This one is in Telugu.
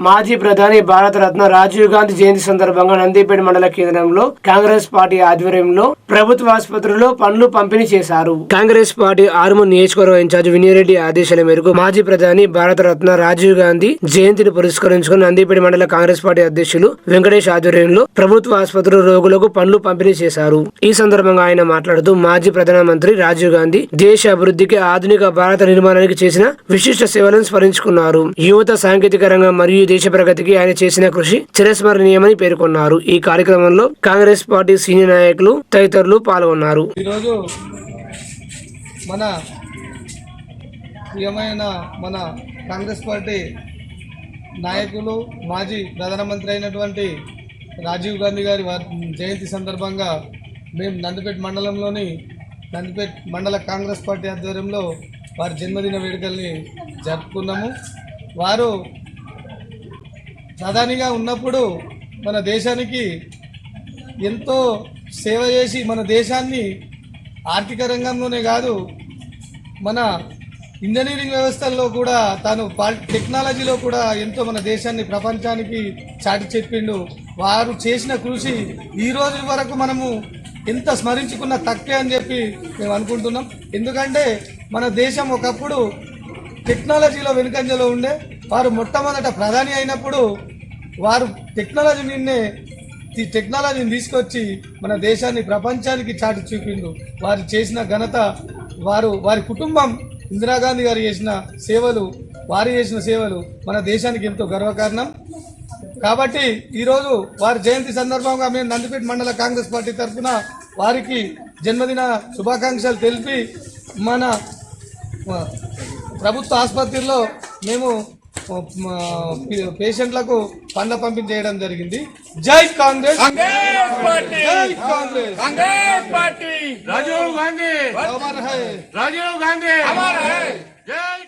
మాజీ ప్రధాని భారతరత్న రాజీవ్ గాంధీ జయంతి సందర్భంగా నందిపేట మండల కేంద్రంలో కాంగ్రెస్ పార్టీ ఆధ్వర్యంలో ప్రభుత్వ ఆసుపత్రుల్లో పండ్లు పంపిణీ చేశారు. కాంగ్రెస్ పార్టీ ఆర్మూర్ నియోజకవర్గ ఇన్ఛార్జ్ వినయరెడ్డి ఆదేశాల మేరకు మాజీ ప్రధాని భారతరత్న రాజీవ్ గాంధీ జయంతిని పురస్కరించుకుని నందిపేట మండల కాంగ్రెస్ పార్టీ అధ్యక్షులు వెంకటేష్ ఆధ్వర్యంలో ప్రభుత్వ ఆసుపత్రుల రోగులకు పండ్లు పంపిణీ చేశారు. ఈ సందర్భంగా ఆయన మాట్లాడుతూ మాజీ ప్రధానమంత్రి రాజీవ్ గాంధీ దేశ అభివృద్ధికి ఆధునిక భారత నిర్మాణానికి చేసిన విశిష్ట సేవలను స్మరించుకున్నారు. యువత సాంకేతిక రంగం మరియు దేశ ప్రగతికి ఆయన చేసిన కృషి చిరస్మరణీయమని పేర్కొన్నారు. ఈ కార్యక్రమంలో కాంగ్రెస్ పార్టీ సీనియర్ నాయకులు తదితరులు పాల్గొన్నారు. ఈరోజు మన ప్రియమైన మన కాంగ్రెస్ పార్టీ నాయకులు మాజీ ప్రధానమంత్రి అయినటువంటి రాజీవ్ గాంధీ గారి జయంతి సందర్భంగా మేము నందిపేట మండలంలోని నందిపేట మండల కాంగ్రెస్ పార్టీ ఆధ్వర్యంలో వారి జన్మదిన వేడుకల్ని జరుపుకున్నాము. వారు ప్రధానిగా ఉన్నప్పుడు మన దేశానికి ఎంతో సేవ చేసి మన దేశాన్ని ఆర్థిక రంగంలోనే కాదు మన ఇంజనీరింగ్ వ్యవస్థల్లో కూడా తాను టెక్నాలజీలో కూడా ఎంతో మన దేశాన్ని ప్రపంచానికి చాటి చెప్పిండు. వారు చేసిన కృషి ఈ రోజు వరకు మనము ఎంత స్మరించుకున్న తక్కువే అని చెప్పి మేము అనుకుంటున్నాం. ఎందుకంటే మన దేశం ఒకప్పుడు టెక్నాలజీలో వెనుకంజలో ఉండే. వారు మొట్టమొదట ప్రధాని అయినప్పుడు వారు టెక్నాలజీని తీసుకొచ్చి మన దేశాన్ని ప్రపంచానికి చాటి చూపిండు. వారు చేసిన ఘనత వారి కుటుంబం ఇందిరాగాంధీ గారు చేసిన సేవలు మన దేశానికి ఎంతో గర్వకారణం. కాబట్టి ఈరోజు వారి జయంతి సందర్భంగా మేము నందిపేట మండల కాంగ్రెస్ పార్టీ తరఫున వారికి జన్మదిన శుభాకాంక్షలు తెలిపి మన ప్రభుత్వ ఆసుపత్రిలో మేము పేషెంట్లకు పండ్ల పంపిణీ చేయడం జరిగింది. జై కాంగ్రెస్, జై కాంగ్రెస్, రాజీవ్ గాంధీ, అమర్ హై, రాజీవ్ గాంధీ, అమర్ హై, జై